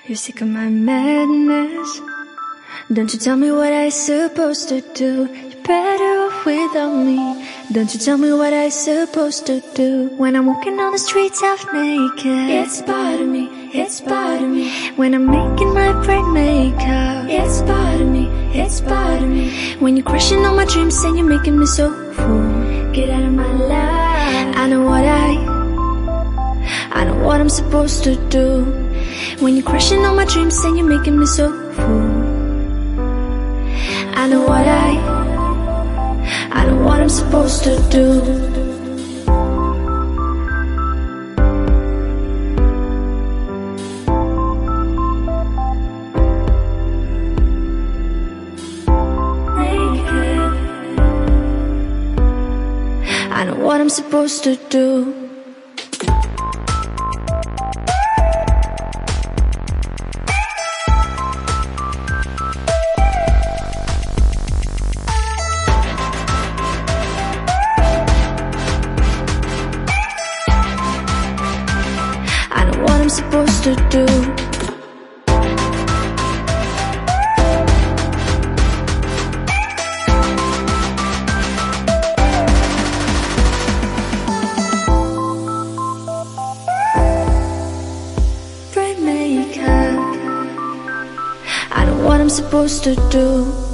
You're sick of my madness. Don't you tell me what I'm supposed to do. You're better off without me. Don't you tell me what I'm supposed to do. When I'm walking on the streets half naked, it's part of me, it's part of me. When I'm making my brain makeup, it's part of me, it's part of me. When you're crushing all my dreams and you're making me so full, get out of my life. I know what I'm supposed to do. When you're crushing all my dreams and you're making me so full, I know what I'm supposed to do. I know what I'm supposed to do. Supposed to do. Brain makeup. I know what I'm supposed to do.